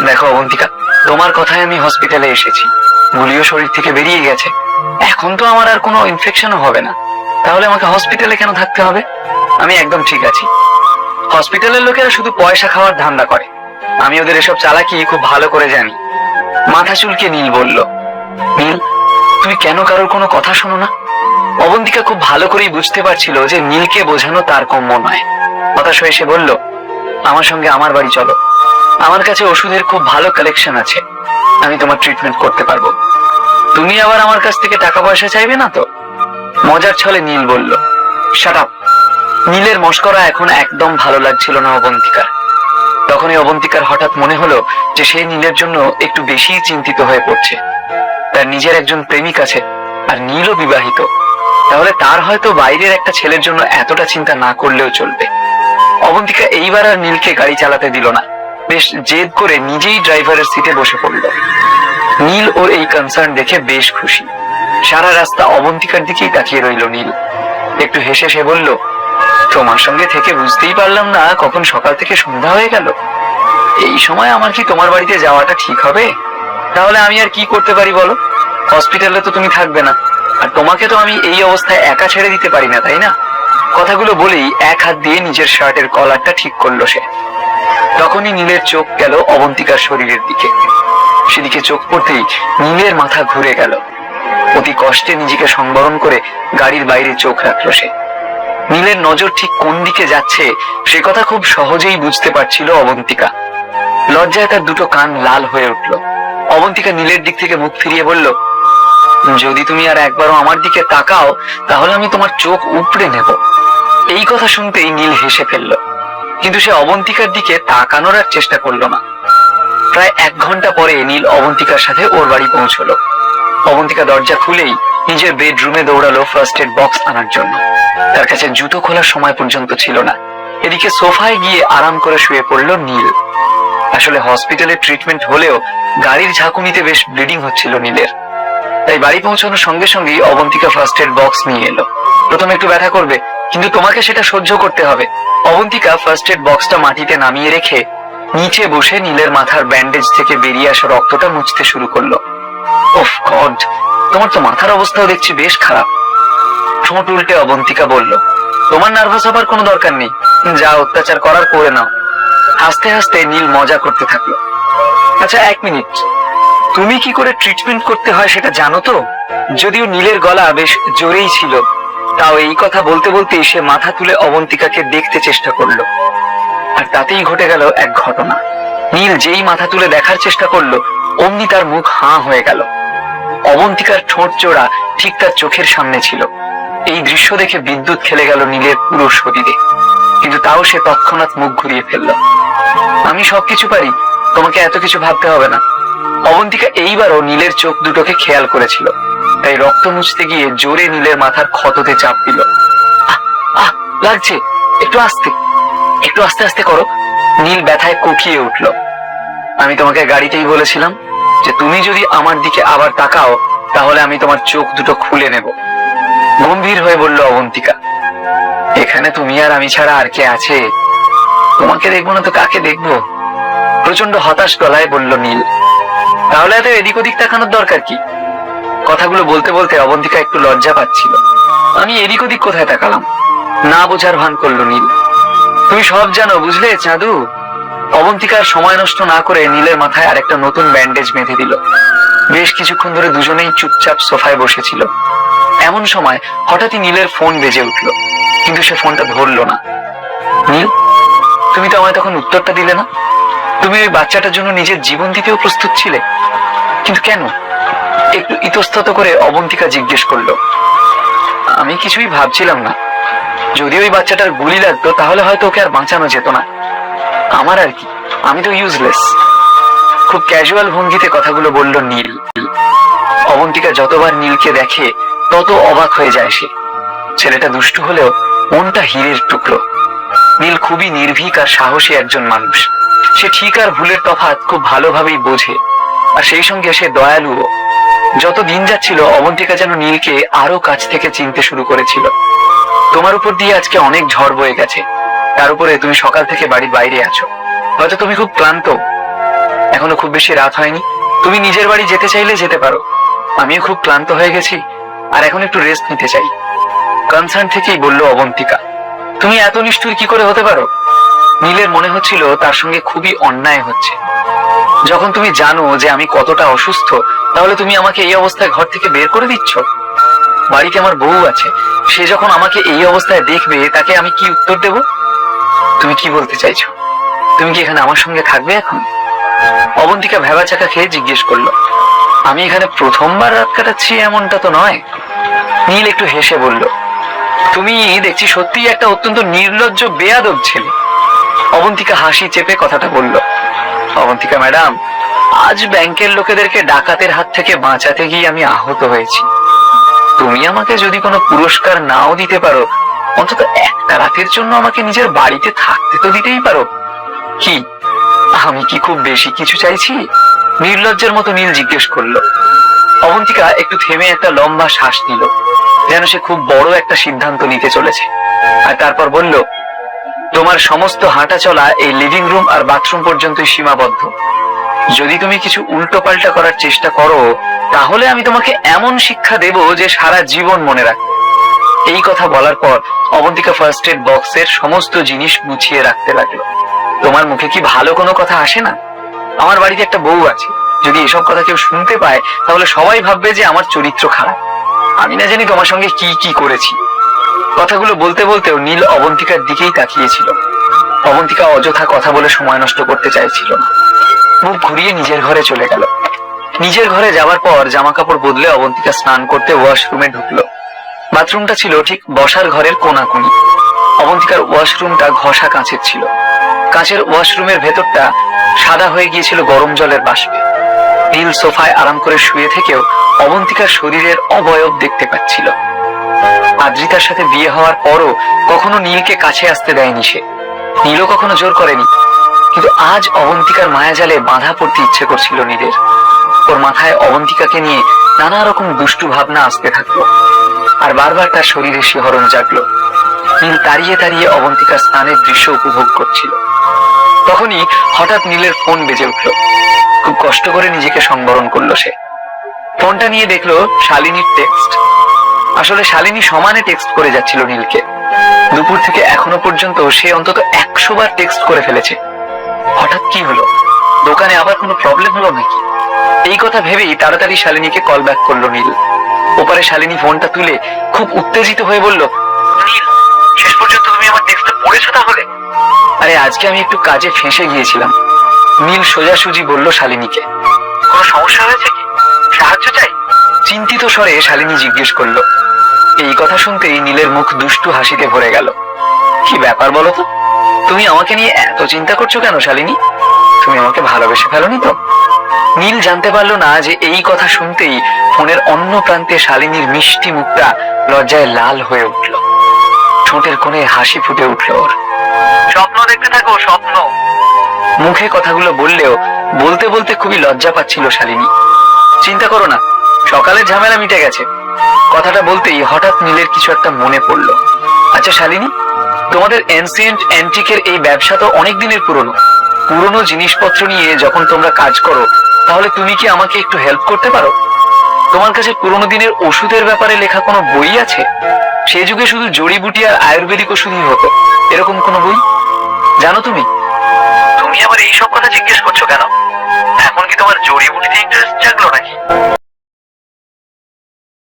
দেখো অবন্তিকা, তোমার কথায় আমি হসপিটালে এসেছি, গুলিও শরীর থেকে বেরিয়ে গেছে। এখন তো আমার আর কোনো ইনফেকশনও হবে না, তাহলে আমাকে হসপিটালে কেন থাকতে হবে? আমি একদম ঠিক আছি। হসপিটালের লোকেরা শুধু পয়সা খাওয়ার ধান্দা করে, আমি ওদের এসব চালাকি খুব ভালো করে জানি। মাথা চুলকে নীল বলল, নীল, তুমি কেন কারোর কোনো কথা শোনো না? অবন্তিকা খুব ভালো করেই বুঝতে পারছিল যে নীলকে বোঝানো তার কম্য নয়। হতাশ হয়ে সে বলল, আমার সঙ্গে আমার বাড়ি চলো, আমার কাছে ওষুধের খুব ভালো কালেকশন আছে, আমি তোমার ট্রিটমেন্ট করতে পারবো। তুমি আবার আমার কাছ থেকে টাকা পয়সা চাইবে না তো? মজার ছলে নীল বলল, শাট আপ। নীলের মস্করা এখন একদম ভালো লাগছিল না অবন্তিকার। তখনই অবন্তিকার হঠাৎ মনে হলো যে সে নীলের জন্য একটু বেশি চিন্তিত হয়ে পড়ছে। তার নিজের একজন প্রেমিক আছে, আর নীলও বিবাহিত, তাহলে তার হয়তো বাইরের একটা ছেলের জন্য এতটা চিন্তা না করলেও চলবে। অবন্তিকা এইবার আর নীলকে গাড়ি চালাতে দিল না, বেশ জেদ করে নিজেই ড্রাইভারের সিটে বসে পড়ল। নীল ওর এই কনসার্ন দেখে বেশ খুশি। সারা রাস্তা অবন্তিকার দিকেই তাকিয়ে রইল নীল। একটু হেসে সে বলল, তোমার সঙ্গে থেকে বুঝতেই পারলাম না কখন সকাল থেকে সন্ধ্যা হয়ে গেল। এই সময় আমার কি তোমার বাড়িতে যাওয়াটা ঠিক হবে? তাহলে আমি আর কি করতে পারি বলো? হসপিটালে তো তুমি থাকবে না, আর তোমাকে তো আমি এই অবস্থায় একা ছেড়ে দিতে পারি না, তাই না? কথাগুলো বলেই এক হাত দিয়ে নিজের শার্টের কলারটা ঠিক করলো সে। তখনই নীলের চোখ গেল অবন্তিকার শরীরের দিকে। সেদিকে চোখ পড়তেই নীলের মাথা ঘুরে গেল। অতি কষ্টে নিজেকে সংবরণ করে গাড়ির বাইরে চোখ রাখলো সে। নীলের নজর ঠিক কোন দিকে যাচ্ছে সে কথা খুব সহজেই বুঝতে পারছিল অবন্তিকা। লজ্জায় তার দুটো কান লাল হয়ে উঠল। অবন্তিকা নীলের দিক থেকে মুখ ফিরিয়ে বলল, যদি তুমি আর একবারও আমার দিকে তাকাও তাহলে আমি তোমার চোখ উপড়ে নেব। এই কথা শুনতেই নীল হেসে ফেলল, কিন্তু সে অবন্তিকার দিকে তাকানোর আর চেষ্টা করলো না। প্রায় 1 ঘন্টা পরে নীল অবন্তিকার সাথে ওর বাড়ি পৌঁছলো। অবন্তিকা দরজা খুলেই নিজের বেডরুমে দৌড়ালো ফার্স্ট এড বক্স আনার জন্য। তার কাছে জুতো খোলার সময় পর্যন্ত ছিল না। এদিকে সোফায় গিয়ে আরাম করে শুয়ে পড়লো নীল। আসলে হসপিটালে ট্রিটমেন্ট হলেও গাড়ির ঝাঁকুনিতে বেশ ব্লিডিং হচ্ছিল নীলের, তাই বাড়ি পৌঁছানোর সঙ্গে সঙ্গেই অবন্তিকা ফার্স্ট এড বক্স নিয়ে এলো। প্রথমে একটু ব্যথা করবে, কিন্তু তোমাকে সেটা সহ্য করতে হবে। অবন্তিকা ফার্স্ট এড বক্সটা মাটিতে নামিয়ে রেখে নিচে বসে নীলের মাথার ব্যান্ডেজ থেকে বেরিয়ে আসা রক্তটা মুছতে শুরু করলো। ওফ গড, তোমার তো মাথার অবস্থাও দেখছি বেশ খারাপ। ঠোঁট উল্টে অবন্তিকা বলল, তোমার নার্ভাস হবার কোনো দরকার নেই, যা অত্যাচার করার করে নাও। হাসতে হাসতে নীল মজা করতে থাকলো। আচ্ছা 1 মিনিট, তুমি কি করে ট্রিটমেন্ট করতে হয় সেটা জানো তো? যদিও নীলের গলা বেশ জোরেই ছিল, তাও এই কথা বলতে বলতে সে মাথা তুলে অবন্তিকাকে দেখতে চেষ্টা করলো। আর তাতেই ঘটে গেল এক ঘটনা। নীল যেই মাথা তুলে দেখার চেষ্টা করলো, অমনি তার মুখ হাঁ হয়ে গেল। অবন্তিকার ঠোঁট জোড়া ঠিক তার চোখের সামনে ছিল। এই দৃশ্য দেখে বিদ্যুৎ খেলে গেল নীলের পুরো শরীরে, কিন্তু তাও সে তৎক্ষণাৎ মুখ ঘুরিয়ে ফেলল। আমি সবকিছু পারি, তোমাকে এত কিছু ভাবতে হবে না। অবন্তিকা এইবারও নীলের চোখ দুটোকে খেয়াল করেছিল, তাই রক্ত মুছতে গিয়ে জোরে নীলের মাথার ক্ষততে চাপ দিল। আহ লাগছে, একটু আস্তে আস্তে করো। নীল ব্যথায় কোকিয়ে উঠল। আমি তোমাকে গাড়িতেই বলেছিলাম যে তুমি যদি আমার দিকে আবার তাকাও তাহলে আমি তোমার চোখ দুটো খুলে নেব, গম্ভীর হয়ে বলল অবন্তিকা। এখানে তুমি আর আমি ছাড়া আর কে আছে? তোমাকে দেখবো না তো কাকে দেখবো? প্রচন্ড হতাশ গলায় বলল নীল। তাহলে এত এদিক ওদিক তাকানোর দরকার কি? কথাগুলো বলতে বলতে অবন্তিকা একটু লজ্জা পাচ্ছিল। আমি এদিক ওদিক কোথায় তাকালাম? না বোঝার ভান করলো নীল। তুমি সব জানো বুঝলে চাঁদু। অবন্তিকার সময় নষ্ট না করে নীলের মাথায় আরেকটা নতুন ব্যান্ডেজ বেঁধে দিল। বেশ কিছুক্ষণ ধরে দুজনেই চুপচাপ সোফায় বসেছিল। এমন সময় হঠাৎই নীলের ফোন বেজে উঠলো, কিন্তু সে ফোনটা ধরলো না। নীল, তুমি তো আমায় তখন উত্তরটা দিলে না। তুমি ওই বাচ্চাটার জন্য নিজের জীবন দিতেও প্রস্তুত ছিলে, কিন্তু কেন? একটু ইতস্তত করে অবন্তিকা জিজ্ঞেস করলো। আমি কিছুই ভাবছিলাম না। যদি ওই বাচ্চাটার গুলি লাগতো তাহলে হয়তো ওকে আর বাঁচানো যেত না। আমার আর কি, আমি তো ইউজলেস। খুব ক্যাজুয়াল ভঙ্গিতে কথাগুলো বলল নীল। অবন্তিকা যতবার নীলকে দেখে তত অবাক হয়ে যায় সে। ছেলেটা দুষ্টু হলেও মনটা হীরের টুকরো। নীল খুবই নির্ভীক আর সাহসী একজন মানুষ। সে ঠিক আর ভুলের তফাৎ খুব ভালোভাবেই বোঝে, আর সেই সঙ্গে সে দয়ালুও। যত দিন যাচ্ছিল অবন্তিকা যেন নীলকে আরো কাছ থেকে চিনতে শুরু করেছিল। তোমার উপর দিয়ে আজকে অনেক ঝড় বয়ে গেছে, তার উপরে তুমি সকাল থেকে বাড়ির বাইরে আছো, হয়তো তুমি খুব ক্লান্ত। এখনো খুব বেশি রাত হয়নি, তুমি নিজের বাড়ি যেতে চাইলে যেতে পারো। আমিও খুব ক্লান্ত হয়ে গেছি, আর এখন একটু রেস্ট নিতে চাই। কনসার্ন থেকেই বলল অবন্তিকা। তুমি এত নিষ্ঠুর কি করে হতে পারো? নীলের মনে হচ্ছিল তার সঙ্গে খুবই অন্যায় হচ্ছে। যখন তুমি জানো যে আমি কতটা অসুস্থ, তাহলে তুমি আমাকে এই অবস্থায় ঘর থেকে বের করে দিচ্ছ। বাড়িতে আমার বউ আছে, সে যখন আমাকে এই অবস্থায় দেখবে, তাকে আমি কি উত্তর দেব? তুমি কি বলতে চাইছো? তুমি কি এখানে আমার সঙ্গে থাকবে এখন? অবন্তিকা ভেবাচাকা খেয়ে জিজ্ঞেস করলো। আমি এখানে প্রথমবার রাত কাটাচ্ছি এমনটা তো নয়। নীল একটু হেসে বলল, তুমি দেখছি সত্যিই একটা অত্যন্ত নির্লজ্জ বেয়াদব ছেলে। অবন্তিকা হাসি চেপে কথাটা বলল, অবন্তিকা ম্যাডাম, আজ ব্যাংকের লোকেদেরকে ডাকাতের হাত থেকে বাঁচাতে গিয়ে আমি আহত হয়েছি। তুমি আমাকে যদি কোনো পুরস্কার নাও দিতে পারো, অন্তত একটা রাতের জন্য আমাকে নিজের বাড়িতে থাকতে তো দিতেই পারো। কি আমি কি খুব বেশি কিছু চাইছি? নির্লজ্জের মতো নীল জিজ্ঞেস করলো। অবন্তিকা একটু থেমে একটা লম্বা শ্বাস নিল, যেন সে খুব বড় একটা সিদ্ধান্ত নিতে চলেছে। আর তারপর বলল, তোমার সমস্ত হাঁটা চলা এই লিভিং রুম আর বাথরুম পর্যন্তই সীমাবদ্ধ। যদি তুমি কিছু উল্টো পাল্টা করার চেষ্টা করো, তাহলে আমি তোমাকে এমন শিক্ষা দেব যে সারা জীবন মনে রাখবে। এই কথা বলার পর অবন্তিকা ফার্স্ট এড বক্সের সমস্ত জিনিস গুছিয়ে রাখতে লাগলো। তোমার মুখে কি ভালো কোনো কথা আসে না? আমার বাড়িতে একটা বউ আছে, যদি এসব কথা কেউ শুনতে পায়, তাহলে সবাই ভাববে যে আমার চরিত্র খারাপ। আমি না জানি তোমার সঙ্গে কি কি করেছি। কথাগুলো বলতে বলতেও নীল অবন্তিকার দিকেই তাকিয়েছিল। অবন্তিকা অযথা কথা বলে সময় নষ্ট করতে চাইছিল না। মুখ ঘুরিয়ে নিজের ঘরে চলে গেল। নিজের ঘরে যাওয়ার পর জামা কাপড় বদলে অবন্তিকা স্নান করতে ওয়াশরুমে ঢুকলো। বাথরুমটা ছিল ঠিক বসার ঘরের কোনাকুনি। অবন্তিকার ওয়াশরুমটা ঘষা কাঁচের ছিল। কাঁচের ওয়াশরুমের ভেতরটা সাদা হয়ে গিয়েছিল গরম জলের বাষ্পে। নীল সোফায় আরাম করে শুয়ে থেকেও অবন্তিকার শরীরের অবয়ব দেখতে পাচ্ছিল। আদ্রিতার সাথে বিয়ে হওয়ার পরও কখনো নীলকে কাছে আসতে দেয়নি সে। নীলও কখনো জোর করেনি, কিন্তু আজ অবন্তিকার মায়াজালে বাঁধা পড়তে ইচ্ছে করছিল নীলের। ওর মাথায় অবন্তিকাকে নিয়ে নানা রকম দুষ্টু ভাবনা আসতে থাকলো, আর বারবার তার শরীরে শিহরণ জাগলো। নীল তাড়িয়ে তাড়িয়ে অবন্তিকার স্নানের দৃশ্য উপভোগ করছিল। তখনই হঠাৎ নীলের ফোন বেজে উঠলো। খুব কষ্ট করে নিজেকে সংবরণ করলো সে। ফোনটা নিয়ে দেখলো শালিনীর টেক্সট। আসলে শালিনী সমানে টেক্সট করে যাচ্ছিল নীলকে। দুপুর থেকে এখনো পর্যন্ত সে অন্তত 100 বার টেক্সট করে ফেলেছে। হঠাৎ কি হলো? দোকানে আবার কোনো প্রবলেম হলো নাকি? এই কথা ভেবেই তাড়াতাড়ি শালিনীকে কল ব্যাক করলো নীল। ওপারে শালিনী ফোনটা তুলে খুব উত্তেজিত হয়ে বলল, নীল, শেষ পর্যন্ত তুমি আমার টেক্সটটা পড়েছো তাহলে? আরে আজকে আমি একটু কাজে ফেঁসে গিয়েছিলাম। নীল সোজাসুজি বলল শালিনীকে। কোনো সমস্যা হয়েছে কি? সাহায্য চাই? চিন্তিত স্বরে শালিনী জিজ্ঞেস করলো। এই কথা শুনতেই নীলের মুখ দুষ্টু হাসিতে ভরে গেল। কি ব্যাপার বলো তো? তুমি আমাকে নিয়ে এত চিন্তা করছো কেন শালিনী? তুমি আমাকে ভালোবেসে ফেলোনি তো? নীল জানতে পারলো না যে এই কথা শুনতেই ফোনের অন্য প্রান্তে শালিনীর মিষ্টি মুখটা লজ্জায় লাল হয়ে উঠল। ঠোঁটের কোণে হাসি ফুটে উঠল ওর। স্বপ্ন দেখতে থাকো, স্বপ্ন। মুখে কথাগুলো বললেও বলতে বলতে খুবই লজ্জা পাচ্ছিল শালিনী। চিন্তা করো না, সকালের ঝামেলা মিটে গেছে। কথাটা বলতেই হঠাৎ নীলের কিছু একটা মনে পড়লো। আচ্ছা শালিনী, তোমাদের এনসিয়েন্ট অ্যান্টিকের এই ব্যবসা তো অনেক দিনের পুরনো। পুরনো জিনিসপত্র নিয়ে যখন তোমরা কাজ করো, তাহলে তুমি কি আমাকে একটু হেল্প করতে পারো? তোমার কাছে পুরনো দিনের ওষুধের ব্যাপারে লেখা কোনো বই আছে? সে যুগে শুধু জড়িবুটি আর আয়ুর্বেদিক ওষুধই হতো, এরকম কোনো বই জানো তুমি? তুমি আবার এইসব কথা জিজ্ঞেস করছো কেন? এখন কি তোমার জড়িবুটিতে ইন্টারেস্ট জাগলো নাকি?